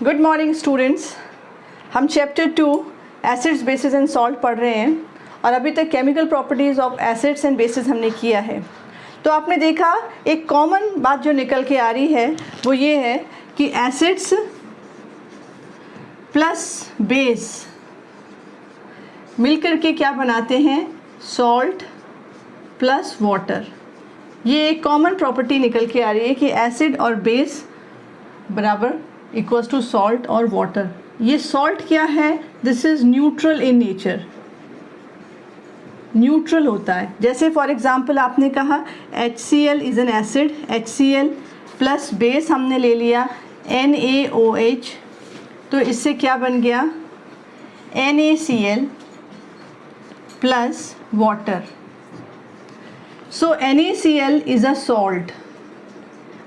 Good morning students. हम chapter 2 acids bases and salt पढ़ रहे हैं और अभी तक chemical properties of acids and bases हमने किया है। तो आपने देखा एक कॉमन बात जो निकल के आ रही है वो ये है कि एसिड्स प्लस बेस मिलकर के क्या बनाते हैं, सॉल्ट प्लस वाटर। ये एक कॉमन प्रॉपर्टी निकल के आ रही है कि एसिड और बेस बराबर इक्वल्स टू सॉल्ट और वाटर। ये सॉल्ट क्या है, this is neutral in nature, neutral होता है। जैसे फॉर एग्जांपल आपने कहा HCl is an acid, HCl plus base हमने ले लिया NaOH, तो इससे क्या बन गया NaCl plus water. So NaCl is a salt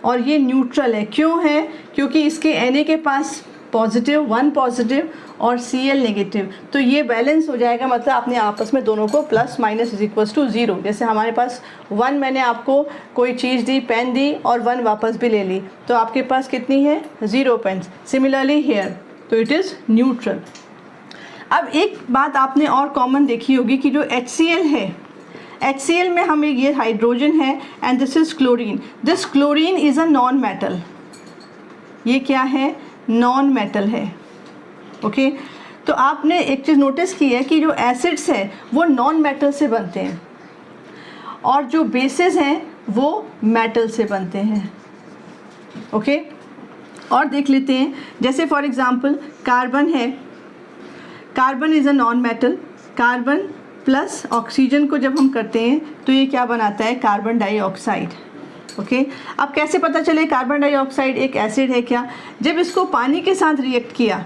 और ये न्यूट्रल है। क्यों है? क्योंकि इसके Na के पास पॉजिटिव 1 पॉजिटिव और Cl नेगेटिव, तो ये बैलेंस हो जाएगा। मतलब आपने आपस में दोनों को plus minus is equals to 0। जैसे हमारे पास 1 मैंने आपको कोई चीज़ दी, पेन दी और 1 वापस भी ले ली, तो आपके पास कितनी है 0 पेन्स। सिमिलरली हेयर, तो इट इज़ न्यूट्रल। अब एक बात आपने और कॉमन देखी होगी कि जो HCl है, HCl में हमें ये हाइड्रोजन है and this is chlorine. This chlorine is a non metal. ये क्या है? नॉन मेटल है। ओके तो आपने एक चीज़ नोटिस की है कि जो एसिड्स है वो नॉन मेटल से बनते हैं और जो बेसिस हैं वो मेटल से बनते हैं। ओके और देख लेते हैं, जैसे फॉर एग्जांपल कार्बन है, carbon is a non metal. Carbon plus oxygen को जब हम करते हैं तो ये क्या बनाता है, कार्बन डाइऑक्साइड। ओके अब कैसे पता चले कार्बन डाइऑक्साइड एक एसिड है क्या? जब इसको पानी के साथ रिएक्ट किया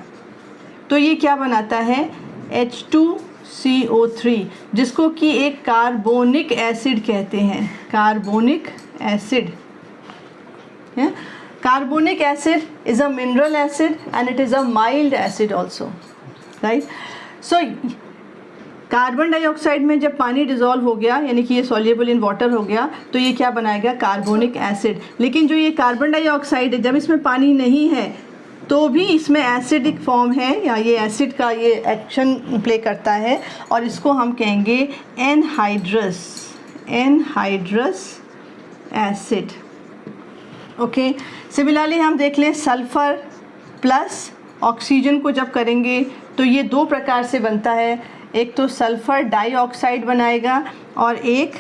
तो ये क्या बनाता है H2CO3, जिसको कि एक कार्बोनिक एसिड कहते हैं। Carbonic acid, carbonic acid is a mineral acid and it is a mild acid also, right. So carbon dioxide में जब पानी डिज़ोल्व हो गया, यानी कि ये सॉल्युबल इन वाटर हो गया, तो ये क्या बनाएगा, कार्बोनिक एसिड। लेकिन जो ये कार्बन डाइऑक्साइड है, जब इसमें पानी नहीं है तो भी इसमें एसिडिक फॉर्म है, या ये एसिड का ये एक्शन प्ले करता है और इसको हम कहेंगे anhydrous, anhydrous acid. Okay similarly हम देख लें सल्फ़र प्लस ऑक्सीजन को जब करेंगे तो ये 2 प्रकार से बनता है। एक तो सल्फ़र डाइऑक्साइड बनाएगा और एक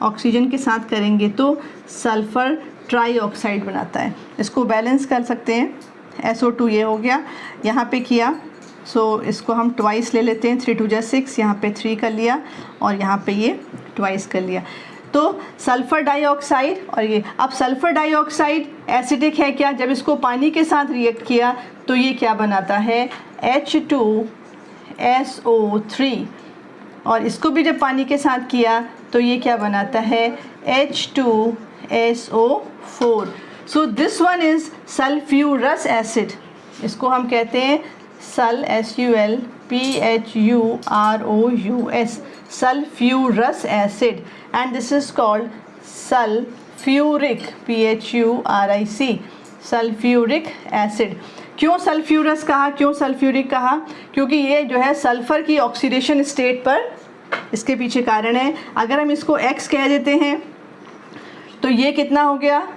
ऑक्सीजन के साथ करेंगे तो सल्फ़र ट्राइऑक्साइड बनाता है। इसको बैलेंस कर सकते हैं, SO2 ये हो गया, यहाँ पे किया, सो इसको हम ट्वाइस ले लेते हैं, 3 2 जा 6, यहाँ पे 3 कर लिया और यहाँ पे ये ट्वाइस कर लिया, तो सल्फ़र डाइऑक्साइड। और ये अब सल्फ़र डाइऑक्साइड एसिडिक है क्या? जब इसको पानी के साथ रिएक्ट किया तो ये क्या बनाता है, H2SO3, और इसको भी जब पानी के साथ किया तो ये क्या बनाता है, H2SO4। So this one is sulphurous acid. इसको हम कहते हैं SULPHUROUS, sulphurous acid, and this is called sulphuric, PHURIC, sulphuric acid. क्यों सल्फ्यूरस कहा, क्यों सल्फ्यूरिक कहा? क्योंकि ये जो है सल्फ़र की ऑक्सीडेशन स्टेट पर, इसके पीछे कारण है। अगर हम इसको X कह देते हैं तो ये कितना हो गया,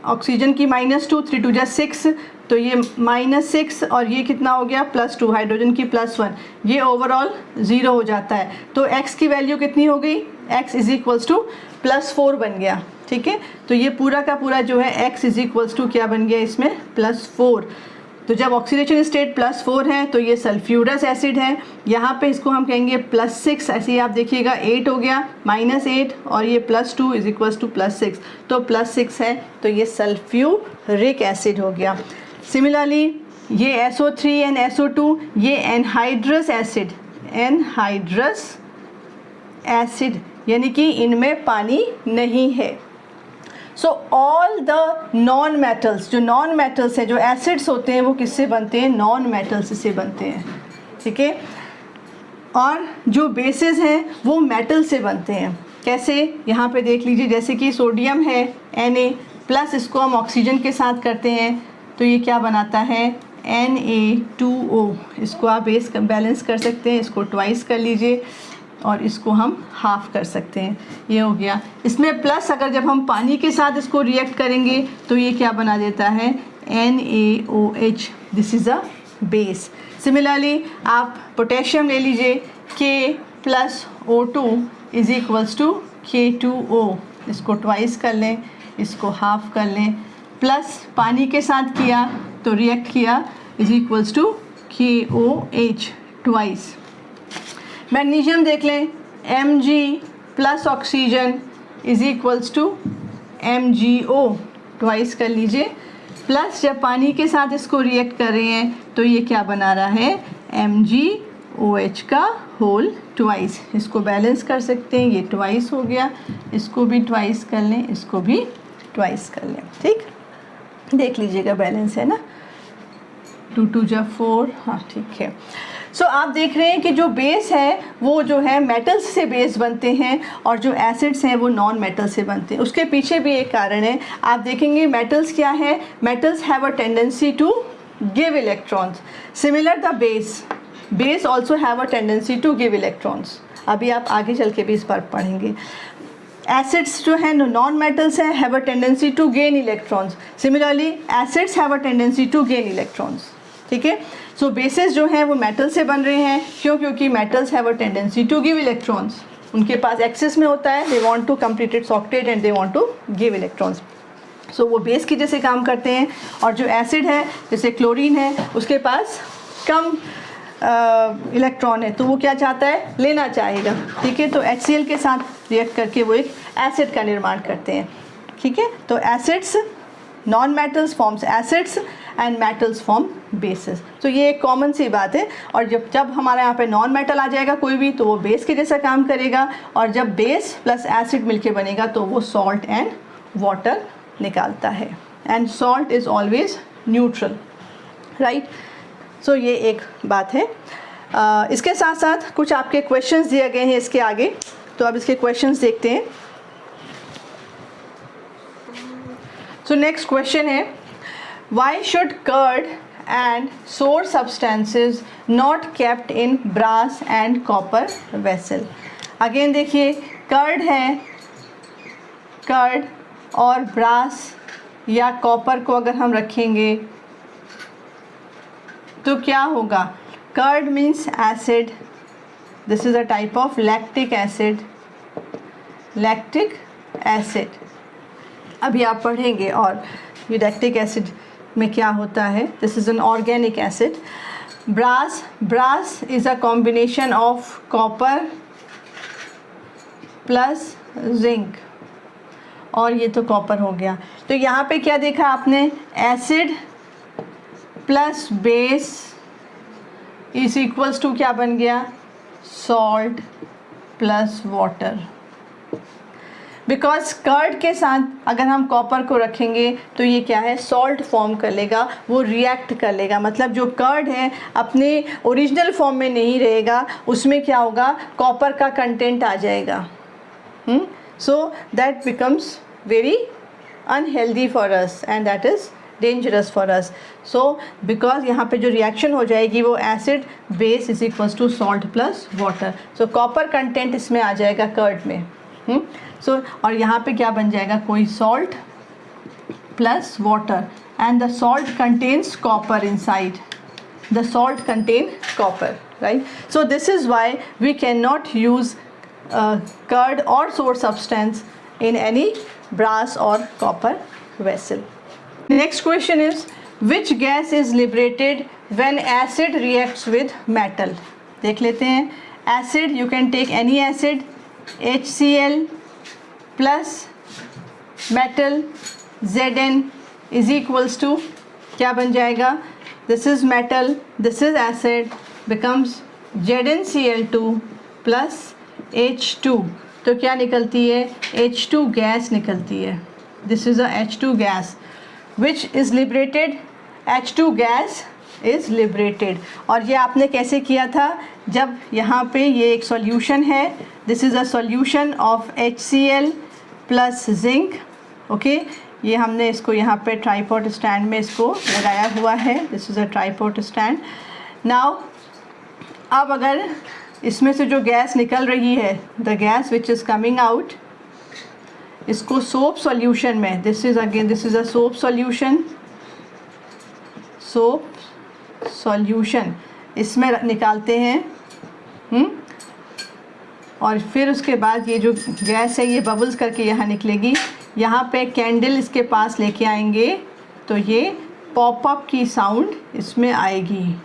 ऑक्सीजन की -2, 3 2 जा 6, तो ये -6 और ये कितना हो गया +2, हाइड्रोजन की +1, ये ओवरऑल 0 हो जाता है। तो X की वैल्यू कितनी हो गई, X इज़ इक्वल्स टू +4 बन गया। ठीक है, तो ये पूरा का पूरा जो है X इज़ इक्वल्स टू क्या बन गया इसमें, +4। तो जब ऑक्सीडेशन स्टेट +4 है तो ये सल्फ्यूरस एसिड है। यहाँ पे इसको हम कहेंगे +6, ऐसे ही आप देखिएगा 8 हो गया, -8 और ये +2 इज़ इक्वल्स टू +6, तो +6 है, तो ये सल्फ्यूरिक एसिड हो गया। सिमिलरली ये SO3 एंड SO2, ये एनहाइड्रस एसिड, एनहाइड्रस एसिड, यानी कि इनमें पानी नहीं है। So all the non metals, जो नॉन मेटल्स हैं, जो एसिड्स होते हैं, वो किससे बनते हैं, नॉन मेटल्स से बनते हैं। ठीक है, और जो बेसिस हैं वो मेटल से बनते हैं। कैसे, यहाँ पे देख लीजिए, जैसे कि सोडियम है Na प्लस, इसको हम ऑक्सीजन के साथ करते हैं तो ये क्या बनाता है Na2O, इसको आप बैलेंस कर सकते हैं, इसको ट्वाइस कर लीजिए और इसको हम हाफ कर सकते हैं, ये हो गया। इसमें प्लस अगर जब हम पानी के साथ इसको रिएक्ट करेंगे तो ये क्या बना देता है, NaOH, this is a base. Similarly आप पोटेशियम ले लीजिए, K+O2 is equals to K2O, इसको ट्वाइस कर लें, इसको हाफ कर लें, प्लस पानी के साथ किया तो रिएक्ट किया is equals to KOH twice. Magnesium देख लें, Mg plus oxygen is equals to MgO, twice कर लीजिए, प्लस जब पानी के साथ इसको रिएक्ट कर रहे हैं तो ये क्या बना रहा है, MgOH का होल ट्वाइस। इसको बैलेंस कर सकते हैं, ये ट्वाइस हो गया, इसको भी ट्वाइस कर लें, इसको भी ट्वाइस कर लें, ठीक, देख लीजिएगा बैलेंस है ना, 2 2 जा 4, हाँ ठीक है। सो आप देख रहे हैं कि जो बेस है वो जो है मेटल्स से बेस बनते हैं और जो एसिड्स हैं वो नॉन मेटल से बनते हैं। उसके पीछे भी एक कारण है, आप देखेंगे मेटल्स क्या है, metals have a tendency to give electrons, similar the base also have a tendency to give electrons. अभी आप आगे चल के भी इस पर पढ़ेंगे। एसिड्स जो है नॉन मेटल्स हैं, have a tendency to gain electrons, similarly acids have a tendency to gain electrons, ठीक है। सो बेसिस जो हैं वो मेटल से बन रहे हैं, क्यों, क्योंकि metals have a tendency to give electrons, उनके पास एक्सेस में होता है, they want to complete its octet and they want to give electrons. So वो बेस की जैसे काम करते हैं, और जो एसिड है जैसे क्लोरीन है उसके पास कम इलेक्ट्रॉन है तो वो क्या चाहता है, लेना चाहेगा, ठीक है। तो HCl के साथ रिएक्ट करके वो एक एसिड का निर्माण करते हैं, ठीक है। तो acids, non metals forms acids and metals form basis. तो ये एक कॉमन सी बात है, और जब हमारे यहाँ पे नॉन मेटल आ जाएगा कोई भी तो वो बेस के जैसा काम करेगा, और जब बेस प्लस एसिड मिलके बनेगा तो वो सॉल्ट एंड वाटर निकालता है, and salt is always neutral, right. So ये एक बात है। इसके साथ साथ कुछ आपके क्वेश्चंस दिए गए हैं इसके आगे, तो अब इसके क्वेश्चंस देखते हैं। सो नेक्स्ट क्वेश्चन है, why should curd and sour substances not kept in brass and copper vessel. Again देखिए, कर्ड है, कर्ड और ब्रास या कॉपर को अगर हम रखेंगे तो क्या होगा, curd means acid, this is a type of lactic acid, lactic acid अभी आप पढ़ेंगे। और ये लैक्टिक एसिड में क्या होता है, this is an organic acid. Brass is a combination of copper plus zinc, और ये तो कॉपर हो गया। तो यहाँ पे क्या देखा आपने, acid plus base is equals to क्या बन गया, salt plus water. Because curd के साथ अगर हम कॉपर को रखेंगे तो ये क्या है, सॉल्ट फॉर्म कर लेगा, वो रिएक्ट कर लेगा, मतलब जो कर्ड है अपने ओरिजिनल फॉर्म में नहीं रहेगा, उसमें क्या होगा, कॉपर का कंटेंट आ जाएगा। So that becomes very unhealthy for us and that is dangerous for us. So because यहाँ पे जो रिएक्शन हो जाएगी वो acid base is equals to salt plus water, so copper content इसमें आ जाएगा कर्ड में। सो और यहाँ पे क्या बन जाएगा, कोई salt plus water, and the salt contains copper inside, the salt contain copper, right. So this is why we can not use curd और sour substance in any brass or copper vessel. Next question is, which gas is liberated when acid reacts with metal? देख लेते हैं, acid, you can take any acid, HCl plus metal Zn is equals to क्या बन जाएगा, this is metal, this is acid, becomes ZnCl2 plus H2, तो क्या निकलती है, H2 गैस निकलती है, this is a H2 gas which is liberated, H2 gas is liberated. और ये आपने कैसे किया था, जब यहाँ पे ये एक सॉल्यूशन है, this is a solution of HCl plus zinc, okay, ये हमने इसको यहाँ पे ट्राइपॉड स्टैंड में इसको लगाया हुआ है। This is a tripod stand. Now अब अगर इसमें से जो गैस निकल रही है, the gas which is coming out, इसको सोप सॉल्यूशन में, this is a soap solution, soap solution इसमें निकालते हैं। और फिर उसके बाद ये जो गैस है ये बबल्स करके यहाँ निकलेगी। यहाँ पे कैंडल इसके पास लेके आएंगे तो ये पॉपअप की साउंड इसमें आएगी।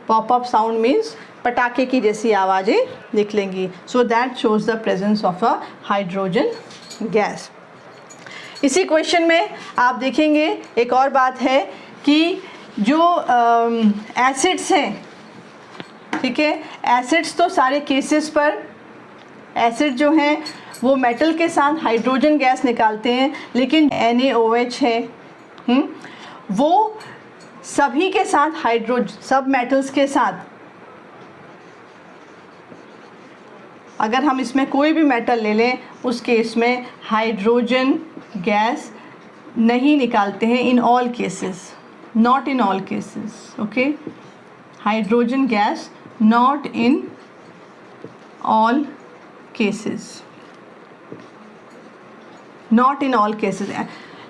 पॉपअप साउंड मीन्स पटाखे की जैसी आवाज़ें निकलेंगी। So that shows the presence of a hydrogen gas. इसी क्वेश्चन में आप देखेंगे एक और बात है कि जो एसिड्स हैं, ठीक है, एसिड्स तो सारे केसेस पर एसिड जो हैं वो मेटल के साथ हाइड्रोजन गैस निकालते हैं, लेकिन NaOH है वो सभी के साथ सब मेटल्स के साथ, अगर हम इसमें कोई भी मेटल ले लें उस केस में हाइड्रोजन गैस नहीं निकालते हैं। In all cases, not in all cases, okay, hydrogen gas not in all cases, not in all cases.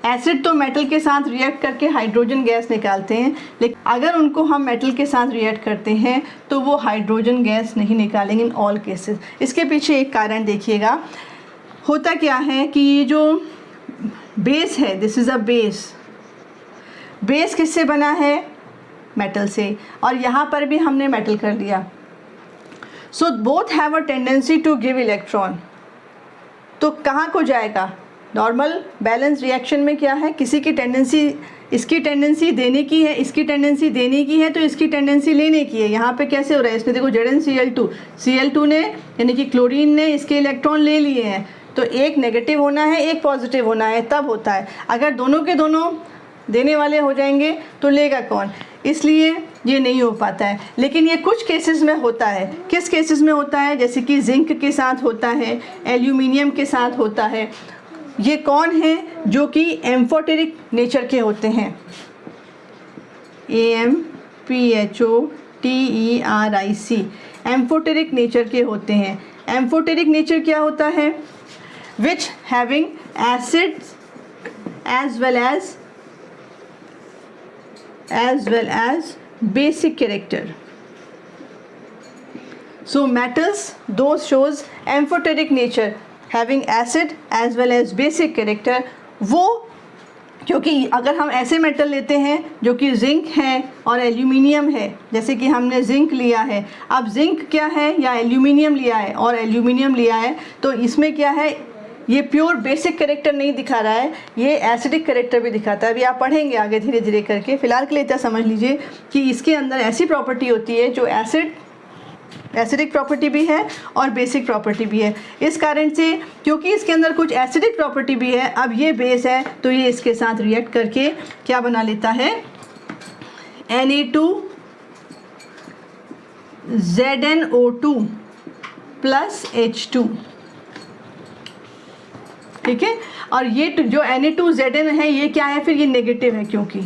Acid तो मेटल के साथ रिएक्ट करके हाइड्रोजन गैस निकालते हैं, लेकिन अगर उनको हम मेटल के साथ रिएक्ट करते हैं तो वो हाइड्रोजन गैस नहीं निकालेंगे इन ऑल केसेस। इसके पीछे एक कारण देखिएगा, होता क्या है कि ये जो बेस है, this is a base, base किससे बना है? मेटल से, और यहाँ पर भी हमने मेटल कर दिया। So both have a tendency to give electron. तो कहाँ को जाएगा? नॉर्मल बैलेंस रिएक्शन में क्या है, किसी की टेंडेंसी, इसकी टेंडेंसी देने की है, इसकी टेंडेंसी देने की है, तो इसकी टेंडेंसी लेने की है। यहाँ पे कैसे हो रहा है? इसने देखो ZnCl2, Cl2 ने यानी कि क्लोरीन ने इसके इलेक्ट्रॉन ले लिए हैं, तो एक नेगेटिव होना है, एक पॉजिटिव होना है, तब होता है। अगर दोनों के दोनों देने वाले हो जाएंगे तो लेगा कौन? इसलिए ये नहीं हो पाता है। लेकिन ये कुछ केसेस में होता है। किस केसेस में होता है? जैसे कि जिंक के साथ होता है, एल्यूमिनियम के साथ होता है। ये कौन है? जो कि एम्फोटेरिक नेचर के होते हैं, AMPHOTERIC, एम्फोटेरिक नेचर के होते हैं। एम्फोटेरिक नेचर क्या होता है? Which having acids as well as basic character. So metals, those shows amphoteric nature, having acid as well as basic character. वो क्योंकि अगर हम ऐसे मेटल लेते हैं जो कि जिंक है और एल्यूमिनियम है, जैसे कि हमने जिंक लिया है, अब जिंक क्या है या एल्यूमिनियम लिया है और एल्यूमिनियम लिया है, तो इसमें क्या है, ये प्योर बेसिक कैरेक्टर नहीं दिखा रहा है, ये एसिडिक कैरेक्टर भी दिखाता है। अभी आप पढ़ेंगे आगे धीरे धीरे करके। फिलहाल के लिए इतना समझ लीजिए कि इसके अंदर ऐसी प्रॉपर्टी होती है जो एसिडिक प्रॉपर्टी भी है और बेसिक प्रॉपर्टी भी है। इस कारण से क्योंकि इसके अंदर कुछ एसिडिक प्रॉपर्टी भी है, अब ये बेस है तो ये इसके साथ रिएक्ट करके क्या बना लेता है? Na2ZnO2 प्लस H2, ठीक है। और ये जो Na2Zn है ये क्या है? फिर ये नेगेटिव है क्योंकि,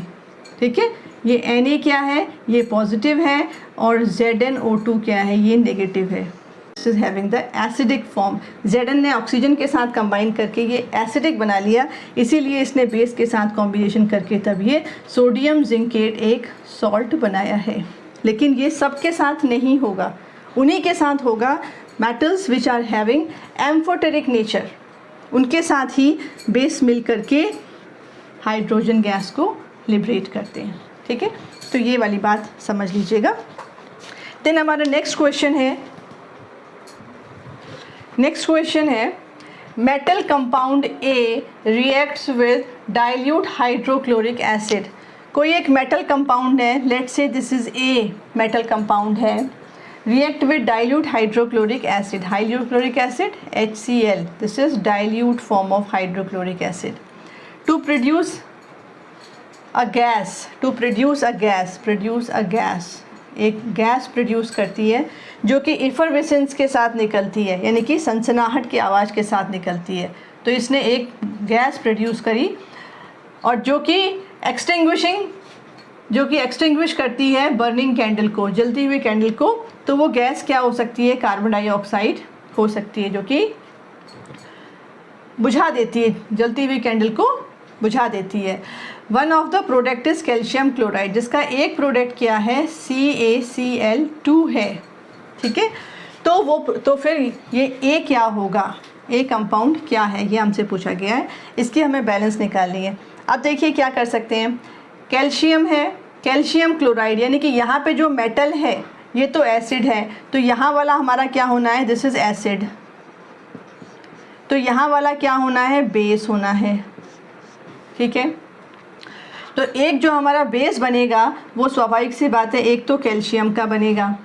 ठीक है, ये Na क्या है? ये पॉजिटिव है, और ZnO2 क्या है? ये नेगेटिव है। This is having the acidic form. Zn ने ऑक्सीजन के साथ कंबाइन करके ये एसिडिक बना लिया, इसीलिए इसने बेस के साथ कॉम्बिनेशन करके तब ये सोडियम जिंकेट एक सॉल्ट बनाया है। लेकिन ये सबके साथ नहीं होगा, उन्हीं के साथ होगा metals which are having amphoteric nature, उनके साथ ही बेस मिल करके हाइड्रोजन गैस को लिबरेट करते हैं, ठीक है। तो ये वाली बात समझ लीजिएगा। देन हमारा नेक्स्ट क्वेश्चन है metal compound A reacts with dilute hydrochloric acid. कोई एक मेटल कंपाउंड है, let's say this is a metal compound है, react with dilute hydrochloric acid. Hydrochloric acid HCl. This is dilute form of hydrochloric acid. To produce a gas. एक gas produce करती है जो कि effervescence के साथ निकलती है, यानी कि सनसनाहट की आवाज़ के साथ निकलती है। तो इसने एक गैस प्रोड्यूस करी और जो कि एक्सटिंग्विश करती है बर्निंग कैंडल को, जलती हुई कैंडल को, तो वो गैस क्या हो सकती है, कार्बन डाइऑक्साइड हो सकती है, जो कि बुझा देती है, जलती हुई कैंडल को बुझा देती है। One of the product is calcium chloride, जिसका एक प्रोडक्ट क्या है, CaCl2 है, ठीक है। तो फिर ये ए क्या होगा, ए कंपाउंड क्या है, ये हमसे पूछा गया है, इसकी हमें बैलेंस निकालनी है। अब देखिए क्या कर सकते हैं, कैल्शियम है, कैल्शियम क्लोराइड, यानी कि यहाँ पे जो मेटल है ये तो एसिड है, तो यहाँ वाला हमारा क्या होना है, दिस इज़ एसिड, तो यहाँ वाला क्या होना है, बेस होना है, ठीक है। तो एक जो हमारा बेस बनेगा वो स्वाभाविक सी बात है, एक तो कैल्शियम का बनेगा,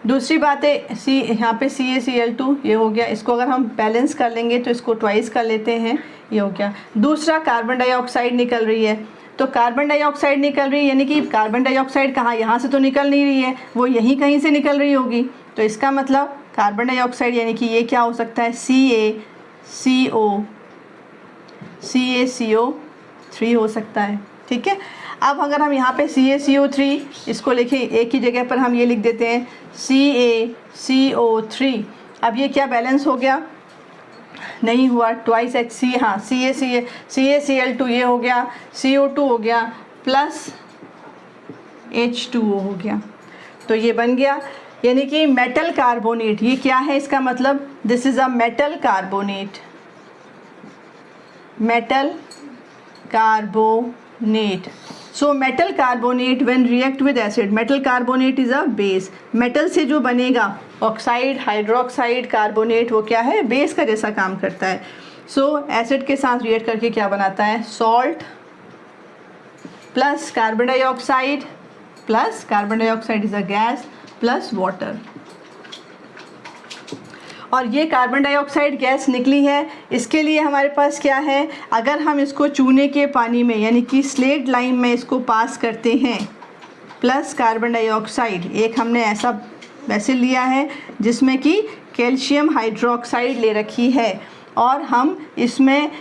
दूसरी बात है यहाँ पे CaCl2 ये हो गया, इसको अगर हम बैलेंस कर लेंगे तो इसको ट्वाइस कर लेते हैं, ये हो गया। दूसरा कार्बन डाइऑक्साइड निकल रही है, तो कार्बन डाइऑक्साइड निकल रही है, यानी कि कार्बन डाइऑक्साइड कहाँ, यहाँ से तो निकल नहीं रही है, वो यहीं कहीं से निकल रही होगी, तो इसका मतलब कार्बन डाइऑक्साइड यानी कि ये क्या हो सकता है, CaCO3 हो सकता है, ठीक है। अब अगर हम यहाँ पे CaCO3 इसको लिखें, एक ही जगह पर हम ये लिख देते हैं CaCO3, अब ये क्या बैलेंस हो गया, नहीं हुआ, ट्वाइस HC, हाँ CaCl2 ये हो गया, CO2 हो गया प्लस H2O हो गया, तो ये बन गया, यानी कि मेटल कार्बोनेट, ये क्या है, इसका मतलब this is a metal carbonate, metal carbonate. So metal carbonate when react with acid, metal carbonate is a base, metal से जो बनेगा ऑक्साइड, हाइड्रोक्साइड, कार्बोनेट, वो क्या है, बेस का जैसा काम करता है। सो एसिड के साथ रिएक्ट करके क्या बनाता है, salt plus carbon dioxide is a gas plus water, और ये कार्बन डाइऑक्साइड गैस निकली है, इसके लिए हमारे पास क्या है, अगर हम इसको चूने के पानी में यानी कि स्लेट लाइम में इसको पास करते हैं, प्लस कार्बन डाइऑक्साइड, एक हमने ऐसा वैसे लिया है जिसमें कि कैल्शियम हाइड्रोक्साइड ले रखी है, और हम इसमें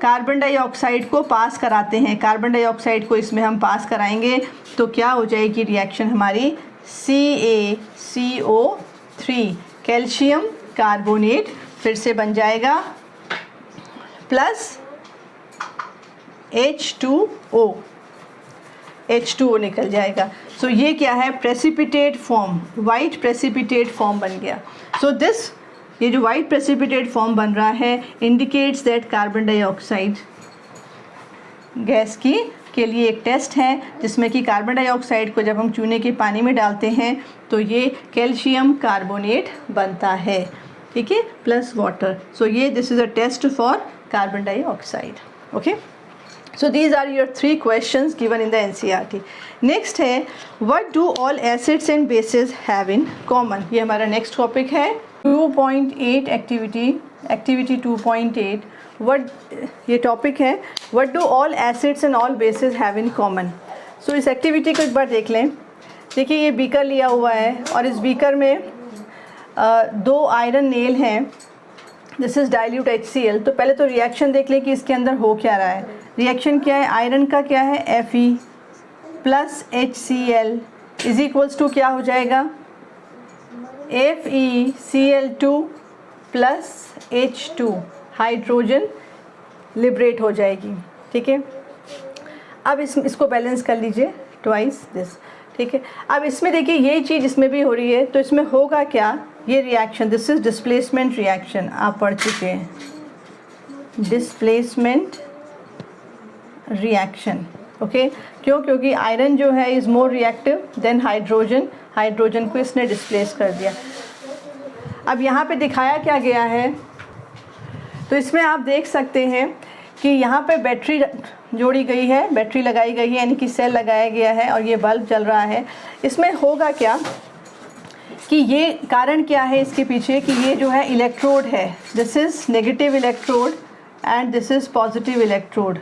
कार्बन डाइऑक्साइड को पास कराते हैं, कार्बन डाइऑक्साइड को इसमें हम पास कराएंगे, तो क्या हो जाएगी रिएक्शन हमारी, CaCO3 कैल्शियम कार्बोनेट फिर से बन जाएगा प्लस H2O निकल जाएगा। सो ये क्या है, precipitate form, white precipitate form बन गया। सो दिस, ये जो वाइट प्रेसिपिटेट फॉर्म बन रहा है indicates that carbon dioxide gas के लिए एक टेस्ट है, जिसमें कि कार्बन डाइऑक्साइड को जब हम चूने के पानी में डालते हैं तो ये कैल्शियम कार्बोनेट बनता है, ठीक है, प्लस वाटर। सो ये this is a test for carbon dioxide, okay. So these are your 3 questions given in the NCERT। Next है, what do all acids and bases have in common, ये हमारा next topic है। 2.8 activity 2.8, what, ये topic है, what do all acids and all bases have in common. So इस activity को एक बार देख लें। देखिए ये बीकर लिया हुआ है और इस बीकर में 2 आयरन नेल हैं, दिस इज़ डाइल्यूट HCl। तो पहले तो रिएक्शन देख लें कि इसके अंदर हो क्या रहा है। रिएक्शन क्या है, आयरन का क्या है, Fe plus HCl is equals to क्या हो जाएगा, FeCl2 plus H2, hydrogen liberate हो जाएगी, ठीक है। अब इसको बैलेंस कर लीजिए, ट्वाइस दिस, ठीक है। अब इसमें देखिए यही चीज़ इसमें भी हो रही है, तो इसमें होगा क्या, ये reaction, this is displacement reaction, आप पढ़ चुके हैं, डिस्प्लेसमेंट रिएक्शन, ओके। क्यों, क्योंकि आयरन जो है is more reactive than hydrogen, hydrogen को इसने डिस्प्लेस कर दिया। अब यहाँ पे दिखाया क्या गया है, तो इसमें आप देख सकते हैं कि यहाँ पे बैटरी जोड़ी गई है, बैटरी लगाई गई है, यानी कि सेल लगाया गया है और ये बल्ब जल रहा है। इसमें होगा क्या कि ये कारण क्या है इसके पीछे, कि ये जो है इलेक्ट्रोड है, this is negative electrode and this is positive electrode.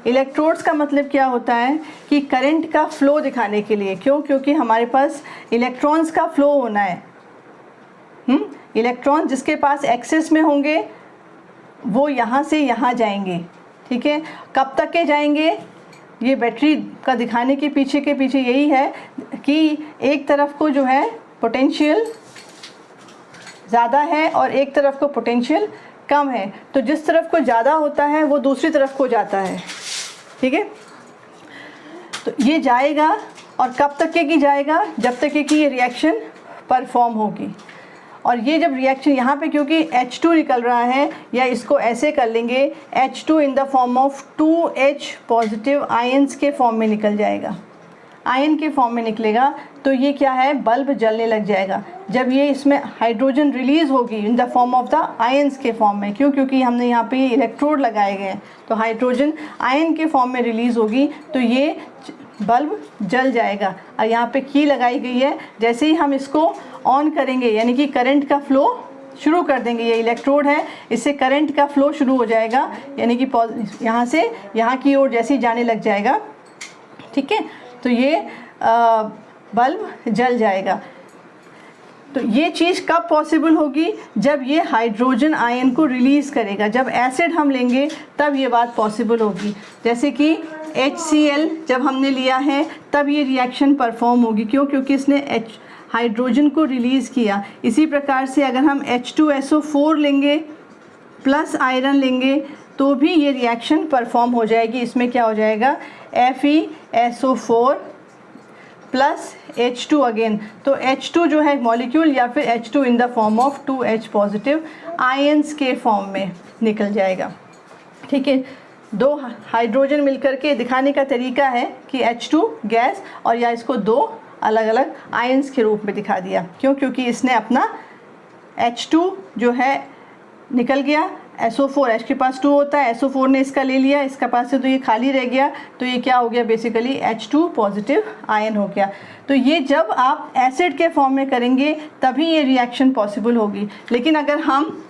Electrodes का मतलब क्या होता है कि करंट का फ्लो दिखाने के लिए, क्यों, क्योंकि हमारे पास इलेक्ट्रॉन्स का फ्लो होना है। इलेक्ट्रॉन जिसके पास एक्सेस में होंगे वो यहाँ से यहाँ जाएंगे, ठीक है, कब तक के जाएंगे, ये बैटरी का दिखाने के पीछे यही है कि एक तरफ को जो है पोटेंशियल ज़्यादा है और एक तरफ को पोटेंशियल कम है, तो जिस तरफ को ज़्यादा होता है वो दूसरी तरफ को जाता है। ठीक है, तो ये जाएगा और कब तक के जाएगा, जब तक कि ये रिएक्शन परफॉर्म होगी। और ये जब रिएक्शन यहाँ पे क्योंकि H2 निकल रहा है, या इसको ऐसे कर लेंगे H2 in the form of 2H positive ions के फॉर्म में निकल जाएगा, आयन के फॉर्म में निकलेगा, तो ये क्या है, बल्ब जलने लग जाएगा। जब ये इसमें हाइड्रोजन रिलीज़ होगी in the form of the ions के फॉर्म में, क्योंकि हमने यहाँ पे इलेक्ट्रोड लगाए गए हैं, तो हाइड्रोजन आयन के फॉर्म में रिलीज़ होगी, तो ये बल्ब जल जाएगा। और यहाँ पे की लगाई गई है, जैसे ही हम इसको ऑन करेंगे यानी कि करंट का फ्लो शुरू कर देंगे, ये इलेक्ट्रोड है, इससे करंट का फ्लो शुरू हो जाएगा, यानी कि यहाँ से यहाँ की ओर जैसे ही जाने लग जाएगा। ठीक है, तो ये बल्ब जल जाएगा। तो ये चीज़ कब पॉसिबल होगी, जब ये हाइड्रोजन आयन को रिलीज़ करेगा, जब एसिड हम लेंगे तब ये बात पॉसिबल होगी। जैसे कि HCl जब हमने लिया है तब ये रिएक्शन परफॉर्म होगी, क्योंकि इसने हाइड्रोजन को रिलीज़ किया। इसी प्रकार से अगर हम H2SO4 लेंगे प्लस आयरन लेंगे तो भी ये रिएक्शन परफॉर्म हो जाएगी। इसमें क्या हो जाएगा, FeSO4 प्लस H2 अगेन, तो H2 जो है मॉलिक्यूल या फिर H2 in the form of 2H positive ions के फॉर्म में निकल जाएगा। ठीक है, दो हाइड्रोजन मिलकर के दिखाने का तरीका है कि H2 गैस, और या इसको दो अलग अलग आयंस के रूप में दिखा दिया। क्योंकि इसने अपना H2 जो है निकल गया, SO4 H के पास 2 होता है, SO4 ने इसका ले लिया, इसका पास से तो ये खाली रह गया, तो ये क्या हो गया, बेसिकली H2 पॉजिटिव आयन हो गया। तो ये जब आप एसिड के फॉर्म में करेंगे तभी ये रिएक्शन पॉसिबल होगी। लेकिन अगर हम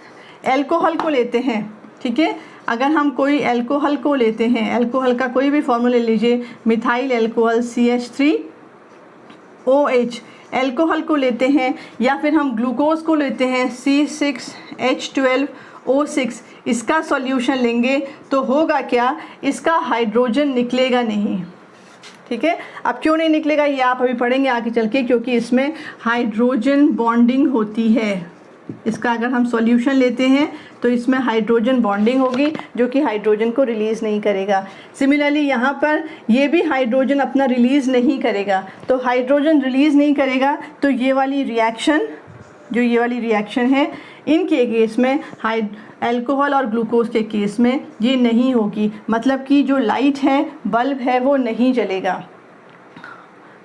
एल्कोहल को लेते हैं, ठीक है, अगर हम कोई एल्कोहल को लेते हैं, एल्कोहल का कोई भी फॉर्मूला ले लीजिए, मिथाइल एल्कोहल CH3OH एल्कोहल को लेते हैं, या फिर हम ग्लूकोज को लेते हैं C6H12O6, इसका सॉल्यूशन लेंगे तो होगा क्या, इसका हाइड्रोजन निकलेगा नहीं। ठीक है, अब क्यों नहीं निकलेगा ये आप अभी पढ़ेंगे आगे चल के, क्योंकि इसमें हाइड्रोजन बॉन्डिंग होती है। इसका अगर हम सॉल्यूशन लेते हैं तो इसमें हाइड्रोजन बॉन्डिंग होगी जो कि हाइड्रोजन को रिलीज़ नहीं करेगा। सिमिलरली यहाँ पर ये भी हाइड्रोजन अपना रिलीज़ नहीं करेगा, तो हाइड्रोजन रिलीज़ नहीं करेगा तो ये वाली रिएक्शन है इनके केस में, एल्कोहल और ग्लूकोज के केस में ये नहीं होगी। मतलब कि जो लाइट है, बल्ब है, वो नहीं जलेगा।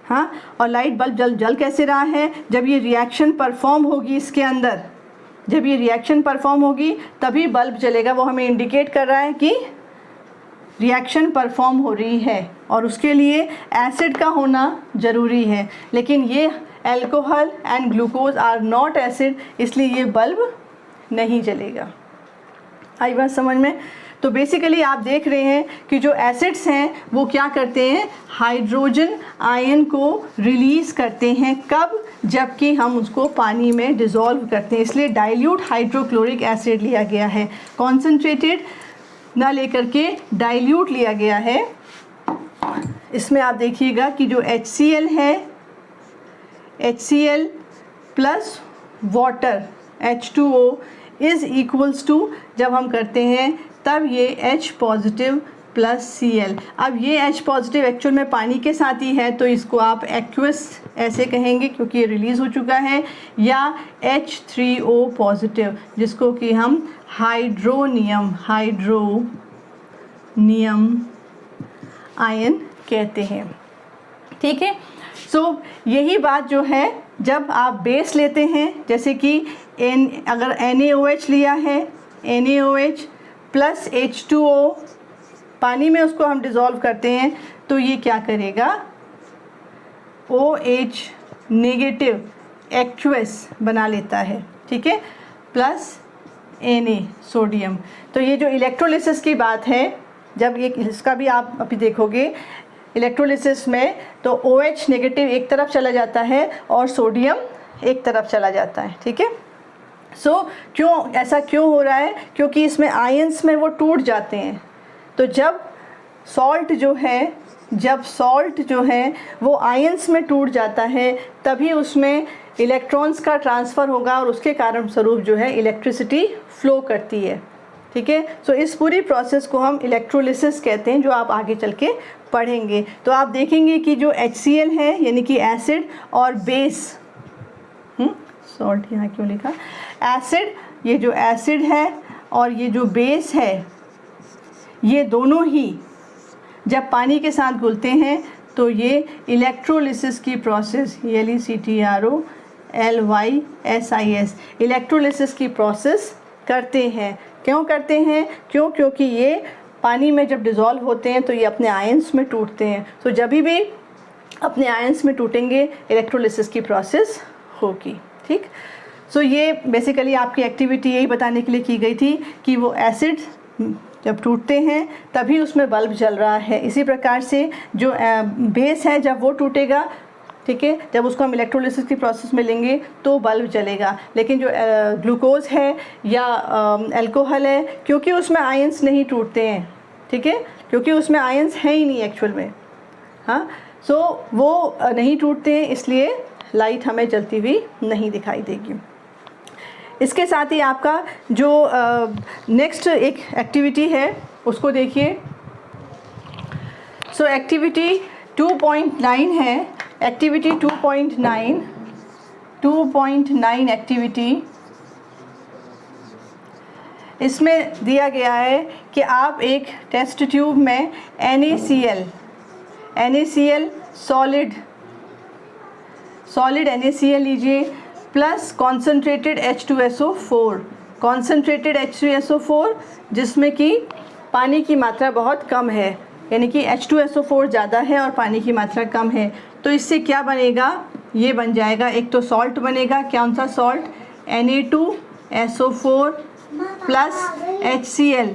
हाँ, और लाइट बल्ब जल कैसे रहा है, जब ये रिएक्शन परफॉर्म होगी इसके अंदर, जब ये रिएक्शन परफॉर्म होगी तभी बल्ब जलेगा। वो हमें इंडिकेट कर रहा है कि रिएक्शन परफॉर्म हो रही है, और उसके लिए एसिड का होना ज़रूरी है। लेकिन ये alcohol and glucose are not acid, इसलिए ये बल्ब नहीं जलेगा। आई बात समझ में? तो बेसिकली आप देख रहे हैं कि जो एसिड्स हैं वो क्या करते हैं, हाइड्रोजन आयन को रिलीज़ करते हैं। कब? जबकि हम उसको पानी में डिज़ोल्व करते हैं। इसलिए डाइल्यूट हाइड्रोक्लोरिक एसिड लिया गया है, कॉन्सेंट्रेटेड ना लेकर के डाइल्यूट लिया गया है। इसमें आप देखिएगा कि जो HCl है, HCl plus water H2O is equals to, जब हम करते हैं तब ये H पॉजिटिव प्लस Cl। अब ये H पॉजिटिव एक्चुअल में पानी के साथ ही है, तो इसको आप एक्वस ऐसे कहेंगे क्योंकि ये रिलीज़ हो चुका है, या H3O पॉजिटिव जिसको कि हम हाइड्रोनियम आयन कहते हैं। ठीक है, सो यही बात जो है, जब आप बेस लेते हैं, जैसे कि अगर NaOH लिया है, NaOH प्लस H2O, पानी में उसको हम डिज़ोल्व करते हैं तो ये क्या करेगा, OH नेगेटिव एक्वस बना लेता है। ठीक है, प्लस Na सोडियम। तो ये जो इलेक्ट्रोलिसिस की बात है, जब ये इसका भी आप अभी देखोगे इलेक्ट्रोलिसिस में, तो OH नेगेटिव एक तरफ चला जाता है और सोडियम एक तरफ चला जाता है। ठीक है, ऐसा क्यों हो रहा है, क्योंकि इसमें आयंस में वो टूट जाते हैं। तो जब सॉल्ट जो है वो आयंस में टूट जाता है, तभी उसमें इलेक्ट्रॉन्स का ट्रांसफ़र होगा और उसके कारण स्वरूप जो है इलेक्ट्रिसिटी फ़्लो करती है। ठीक है, सो इस पूरी प्रोसेस को हम इलेक्ट्रोलिसिस कहते हैं, जो आप आगे चल के पढ़ेंगे। तो आप देखेंगे कि जो HCl है यानी कि एसिड और बेस, सॉल्ट यहाँ क्यों लिखा, एसिड, ये जो एसिड है और ये जो बेस है, ये दोनों ही जब पानी के साथ घुलते हैं तो ये इलेक्ट्रोलिसिस की प्रोसेस, ELECTROLYSIS, इलेक्ट्रोलिसिस की प्रोसेस करते हैं। क्यों करते हैं? क्योंकि ये पानी में जब डिज़ोल्व होते हैं तो ये अपने आयंस में टूटते हैं। तो जब भी अपने आयंस में टूटेंगे इलेक्ट्रोलिसिस की प्रोसेस होगी। ठीक, सो ये बेसिकली आपकी एक्टिविटी यही बताने के लिए की गई थी कि वो एसिड जब टूटते हैं तभी उसमें बल्ब जल रहा है। इसी प्रकार से जो बेस है जब वो टूटेगा, ठीक है, जब उसको हम इलेक्ट्रोलिसिस की प्रोसेस में लेंगे तो बल्ब जलेगा। लेकिन जो ग्लूकोज है या अल्कोहल है, क्योंकि उसमें आयंस नहीं टूटते हैं, ठीक है, क्योंकि उसमें आयंस है ही नहीं एक्चुअल में, हाँ, सो वो नहीं टूटते हैं, इसलिए लाइट हमें जलती हुई नहीं दिखाई देगी। इसके साथ ही आपका जो नेक्स्ट एक एक्टिविटी है उसको देखिए। सो एक्टिविटी 2.9 है। एक्टिविटी 2.9 एक्टिविटी, इसमें दिया गया है कि आप एक टेस्ट ट्यूब में NaCl सॉलिड NaCl लीजिए प्लस कॉन्सेंट्रेटेड H2SO4 जिसमें कि पानी की मात्रा बहुत कम है, यानी कि H2SO4 ज़्यादा है और पानी की मात्रा कम है। तो इससे क्या बनेगा? ये बन जाएगा, एक तो सॉल्ट बनेगा, कौन सा salt? Na2SO4 plus HCl।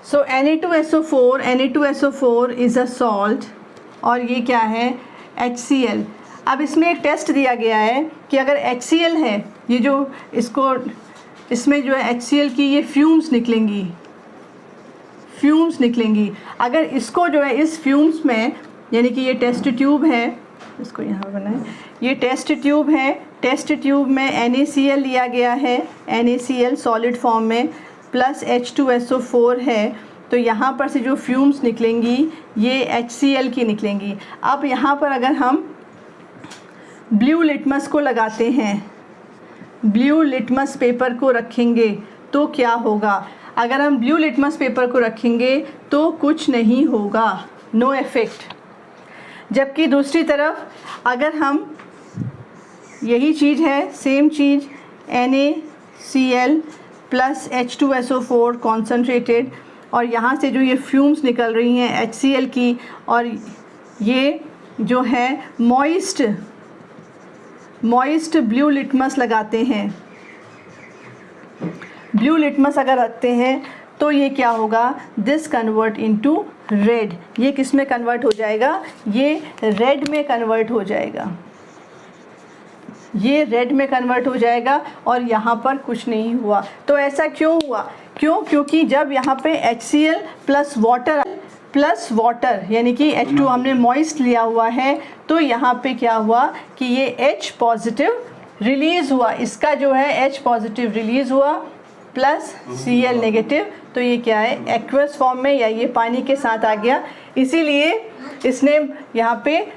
So Na2SO4 is a salt और ये क्या है? HCl। अब इसमें एक टेस्ट दिया गया है कि अगर HCl है, ये जो इसमें जो है HCl की ये फ्यूम्स निकलेंगी। अगर इसको जो है इस फ्यूम्स में, यानी कि ये टेस्ट ट्यूब है, इसको यहाँ पर बनाएं, ये टेस्ट ट्यूब है, टेस्ट ट्यूब में NaCl लिया गया है, NaCl सॉलिड फॉर्म में प्लस H2SO4 है, तो यहाँ पर से जो फ्यूम्स निकलेंगी ये HCl की निकलेंगी। अब यहाँ पर अगर हम ब्लू लिटमस को लगाते हैं, ब्लू लिटमस पेपर को रखेंगे तो क्या होगा? अगर हम ब्लू लिटमस पेपर को रखेंगे तो कुछ नहीं होगा, नो इफ़ेक्ट। जबकि दूसरी तरफ अगर हम, यही चीज़ है, सेम चीज़, NaCl प्लस H2SO4 कॉन्सेंट्रेटेड, और यहाँ से जो ये फ्यूम्स निकल रही हैं HCl की, और ये जो है मॉइस्ट ब्लू लिटमस लगाते हैं, ब्लू लिटमस अगर रखते हैं तो ये क्या होगा? This convert into red. ये किस में कन्वर्ट हो जाएगा? ये रेड में कन्वर्ट हो जाएगा, ये रेड में कन्वर्ट हो जाएगा और यहाँ पर कुछ नहीं हुआ। तो ऐसा क्यों हुआ? क्योंकि जब यहाँ पे HCl प्लस वाटर यानी कि H2 हमने मॉइस्ट लिया हुआ है, तो यहाँ पे क्या हुआ कि ये H पॉजिटिव रिलीज़ हुआ, इसका जो है H पॉजिटिव रिलीज़ हुआ प्लस Cl नेगेटिव, तो ये क्या है? एक्वस फॉर्म में, या ये पानी के साथ आ गया, इसीलिए इसने यहाँ पे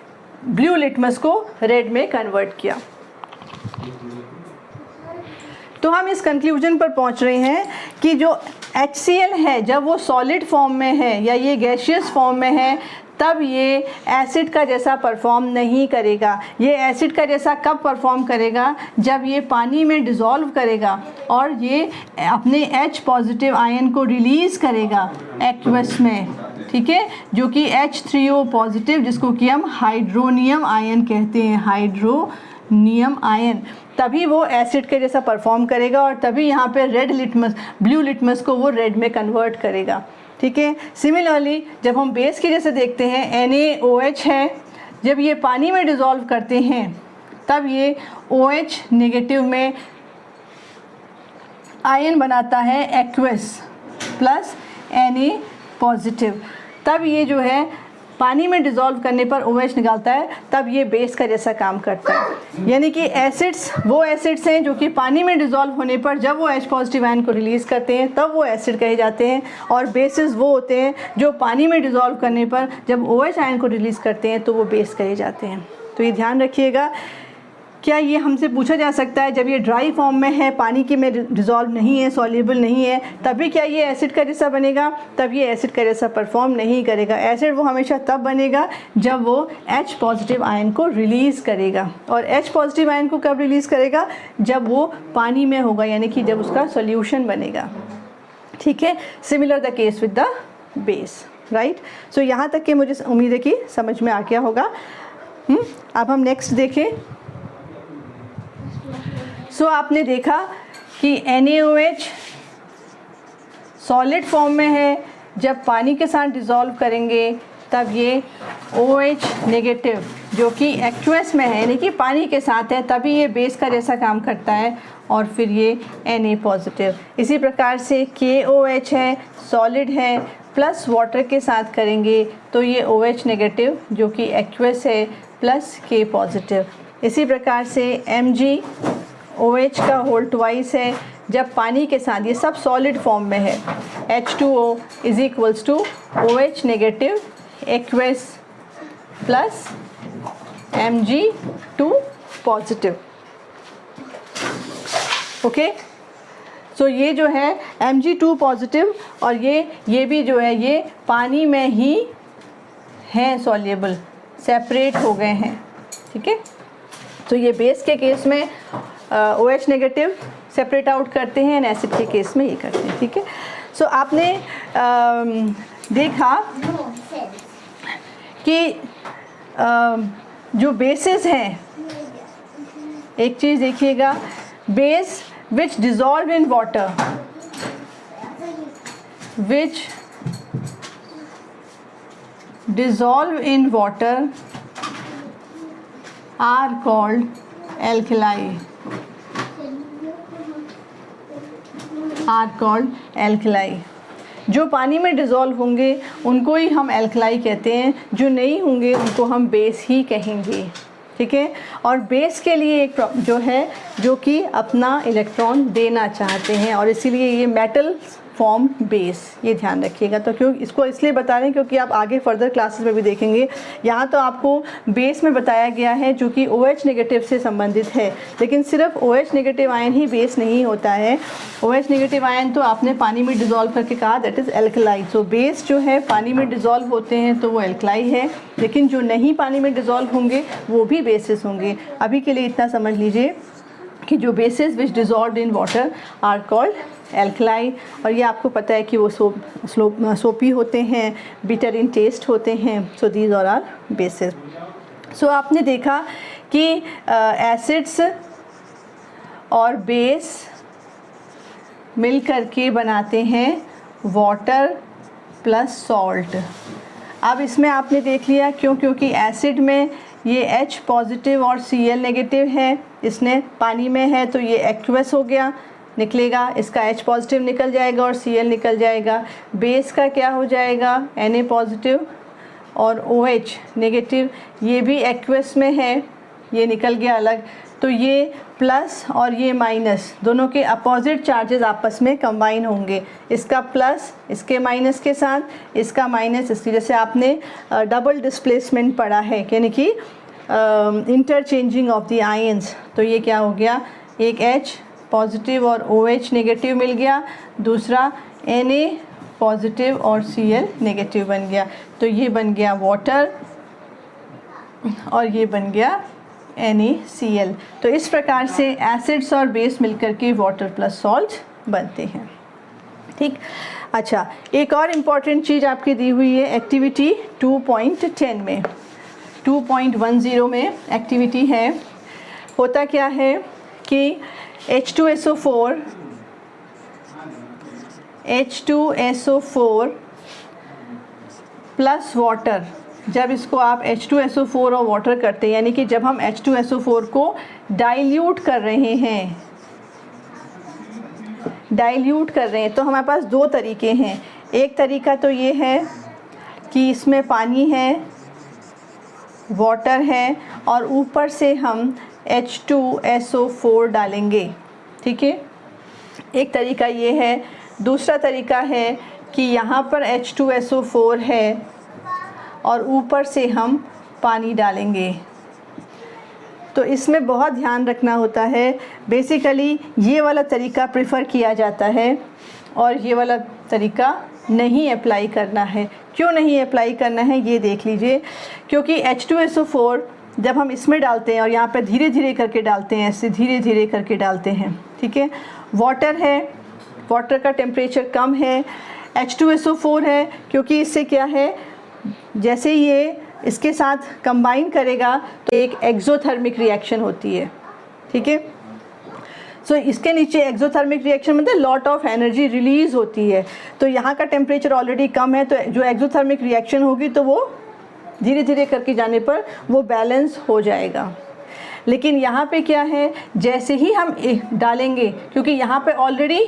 ब्लू लिटमस को रेड में कन्वर्ट किया। तो हम इस कंक्लूजन पर पहुंच रहे हैं कि जो HCl है जब वो सॉलिड फॉर्म में है या ये गैसियस फॉर्म में है, तब ये एसिड का जैसा परफॉर्म नहीं करेगा। ये एसिड का जैसा कब परफॉर्म करेगा? जब ये पानी में डिज़ोल्व करेगा और ये अपने H पॉजिटिव आयन को रिलीज़ करेगा एक्वस में, ठीक है, जो कि H3O पॉजिटिव, जिसको कि हम हाइड्रोनियम आयन कहते हैं, हाइड्रोनियम आयन, तभी वो एसिड के जैसा परफॉर्म करेगा और तभी यहाँ पे ब्लू लिटमस को वो रेड में कन्वर्ट करेगा, ठीक है। सिमिलरली जब हम बेस के जैसे देखते हैं, NaOH है, जब ये पानी में डिज़ोल्व करते हैं तब ये OH नेगेटिव में आयन बनाता है एक्वस प्लस Na पॉजिटिव, तब ये जो है पानी में डिज़ोल्व करने पर OH निकालता है, तब ये बेस का जैसा काम करता है। यानी कि एसिड्स वो एसिड्स हैं जो कि पानी में डिज़ोल्व होने पर जब वो H पॉजिटिव आयन को रिलीज़ करते हैं तब वो एसिड कहे जाते हैं, और बेसिस वो होते हैं जो पानी में डिज़ोल्व करने पर जब OH आयन को रिलीज़ करते हैं तो वो बेस कहे जाते हैं। तो ये ध्यान रखिएगा। क्या ये हमसे पूछा जा सकता है जब ये ड्राई फॉर्म में है, पानी के में डिज़ोल्व नहीं है, सॉल्युबल नहीं है, तभी क्या ये एसिड का जैसा बनेगा? तब ये एसिड का जैसा परफॉर्म नहीं करेगा। एसिड वो हमेशा तब बनेगा जब वो H पॉजिटिव आयन को रिलीज़ करेगा, और H पॉजिटिव आयन को कब रिलीज़ करेगा? जब वो पानी में होगा, यानी कि जब उसका सॉल्यूशन बनेगा। ठीक है, similar the case with the base, right. So यहाँ तक के मुझे उम्मीद है कि समझ में आ गया होगा। अब हम नेक्स्ट देखें। सो आपने देखा कि NaOH सॉलिड फॉर्म में है, जब पानी के साथ डिज़ोल्व करेंगे तब ये OH नेगेटिव जो कि एक्वस में है, यानी कि पानी के साथ है, तभी ये बेस का जैसा काम करता है, और फिर ये Na पॉजिटिव। इसी प्रकार से KOH है, सॉलिड है, प्लस वाटर के साथ करेंगे तो ये OH नेगेटिव जो कि एक्वस है प्लस K पॉजिटिव। इसी प्रकार से MgOH का होल ट्वाइस है, जब पानी के साथ, ये सब सॉलिड फॉर्म में है, H2O is equals to OH negative aqueous plus Mg2 positive. Okay, so ये जो है Mg2 पॉजिटिव, और ये भी जो है ये पानी में ही हैं, सॉल्युबल, सेपरेट हो गए हैं। ठीक है, तो ये बेस के केस में OH नेगेटिव सेपरेट आउट करते हैं, एंड एसिड के केस में ये करते हैं। ठीक है, सो आपने देखा कि जो बेसेस हैं, एक चीज़ देखिएगा, base which dissolve in water, which dissolve in water are called alkali, are called alkali। जो पानी में डिज़ोल्व होंगे उनको ही हम एल्कलाई कहते हैं, जो नहीं होंगे उनको हम बेस ही कहेंगे। ठीक है, और बेस के लिए एक जो है जो कि अपना इलेक्ट्रॉन देना चाहते हैं, और इसीलिए ये मेटल फॉर्म बेस, ये ध्यान रखिएगा। तो क्यों इसको इसलिए बता रहे हैं क्योंकि आप आगे फर्दर क्लासेस में भी देखेंगे, यहाँ तो आपको बेस में बताया गया है जो कि OH नेगेटिव से संबंधित है, लेकिन सिर्फ OH नेगेटिव आयन ही बेस नहीं होता है। OH नेगेटिव आयन तो आपने पानी में डिज़ोल्व करके कहा, that is alkali. So base जो है पानी में डिज़ोल्व होते हैं तो वो एल्कलाई है, लेकिन जो नहीं पानी में डिज़ोल्व होंगे वो भी बेसिस होंगे। अभी के लिए इतना समझ लीजिए कि जो bases which dissolve in water are called alkali, और ये आपको पता है कि वो सोपी होते हैं, बिटर इन टेस्ट होते हैं। So these are bases. So आपने देखा कि एसिड्स और बेस मिल करके बनाते हैं वाटर प्लस सॉल्ट। अब इसमें आपने देख लिया क्यों, क्योंकि एसिड में ये H पॉजिटिव और Cl नेगेटिव है, इसने पानी में है तो ये एक्वस हो गया, निकलेगा, इसका H पॉजिटिव निकल जाएगा और Cl निकल जाएगा। बेस का क्या हो जाएगा? Na पॉजिटिव और OH नेगेटिव, ये भी एक्वस में है, ये निकल गया अलग, तो ये प्लस और ये माइनस दोनों के अपोजिट चार्जेस आपस में कंबाइन होंगे, इसका प्लस इसके माइनस के साथ, इसका माइनस इसकी। जैसे आपने डबल डिस्प्लेसमेंट पढ़ा है, यानी कि इंटरचेंजिंग ऑफ द आयंस। तो ये क्या हो गया, एक H पॉजिटिव और OH नेगेटिव मिल गया, दूसरा Na पॉजिटिव और Cl नेगेटिव बन गया, तो ये बन गया वाटर और ये बन गया NaCl। तो इस प्रकार से एसिड्स और बेस मिलकर के वाटर प्लस सॉल्ट बनते हैं। ठीक, अच्छा, एक और इम्पॉर्टेंट चीज़ आपकी दी हुई है एक्टिविटी 2.10 में, 2.10 में एक्टिविटी है। होता क्या है कि H2SO4 प्लस वाटर, जब इसको आप H2SO4 और वाटर करते हैं, यानी कि जब हम H2SO4 को डाइल्यूट कर रहे हैं, डाइल्यूट कर रहे हैं तो हमारे पास दो तरीके हैं। एक तरीका तो ये है कि इसमें पानी है, वाटर है और ऊपर से हम H2SO4 डालेंगे, ठीक है, एक तरीका ये है। दूसरा तरीका है कि यहाँ पर H2SO4 है और ऊपर से हम पानी डालेंगे। तो इसमें बहुत ध्यान रखना होता है। बेसिकली ये वाला तरीका प्रेफर किया जाता है और ये वाला तरीका नहीं अप्लाई करना है। क्यों नहीं अप्लाई करना है ये देख लीजिए। क्योंकि H2SO4 जब हम इसमें डालते हैं और यहाँ पे धीरे धीरे करके डालते हैं, ऐसे धीरे धीरे करके डालते हैं, ठीक है। वाटर है, वाटर का टेम्परेचर कम है, H2SO4 है, क्योंकि इससे क्या है, जैसे ये इसके साथ कंबाइन करेगा तो एक एक्सोथर्मिक रिएक्शन होती है, ठीक है। सो इसके नीचे एक्सोथर्मिक रिएक्शन मतलब लॉट ऑफ एनर्जी रिलीज़ होती है। तो यहाँ का टेम्परेचर ऑलरेडी कम है, तो जो एक्सोथर्मिक रिएक्शन होगी तो वो धीरे धीरे करके जाने पर वो बैलेंस हो जाएगा। लेकिन यहाँ पे क्या है, जैसे ही हम डालेंगे, क्योंकि यहाँ पे ऑलरेडी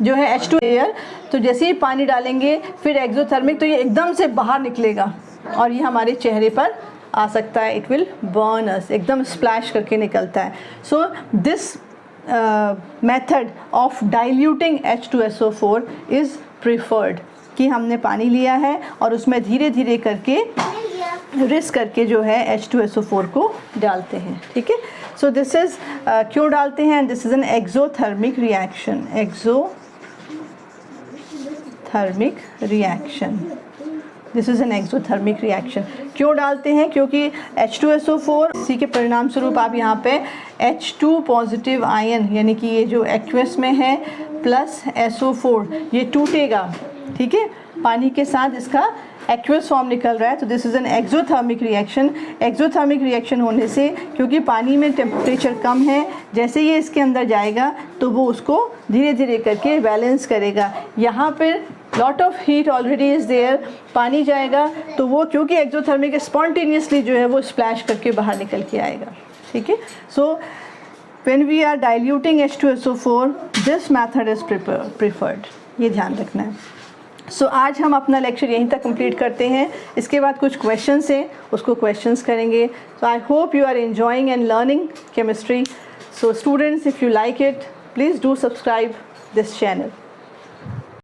जो है H2 एयर, तो जैसे ही पानी डालेंगे फिर एक्सोथर्मिक, तो ये एकदम से बाहर निकलेगा और ये हमारे चेहरे पर आ सकता है। इट विल बर्न अस, एकदम स्प्लैश करके निकलता है। So this method of diluting H2SO4 is preferred, कि हमने पानी लिया है और उसमें धीरे धीरे करके रिस्क करके जो है H2SO4 को डालते हैं, ठीक है। सो दिस इज़ क्यों डालते हैं, this is an exothermic reaction, exothermic reaction, this is an exothermic reaction. क्यों डालते हैं, क्योंकि H2SO4 इसी के परिणाम स्वरूप आप यहाँ पे H2 पॉजिटिव आयन, यानी कि ये जो एक्वस में है प्लस SO4, ये टूटेगा, ठीक है, पानी के साथ इसका एक्वस फॉर्म निकल रहा है। तो this is an exothermic reaction. Exothermic reaction होने से, क्योंकि पानी में टेम्परेचर कम है, जैसे ये इसके अंदर जाएगा तो वो उसको धीरे धीरे करके बैलेंस करेगा। यहाँ पर lot of heat already is there, पानी जाएगा तो वो क्योंकि एक्सोथर्मिक स्पॉन्टेनियसली जो है वो स्प्लैश करके बाहर निकल के आएगा, ठीक है। So when we are diluting H2SO4 this method is preferred, ये ध्यान रखना है। सो आज हम अपना लेक्चर यहीं तक कंप्लीट करते हैं। इसके बाद कुछ क्वेश्चंस हैं, उसको क्वेश्चंस करेंगे। So I hope you are enjoying and learning chemistry. So students, if you like it, please do subscribe this channel.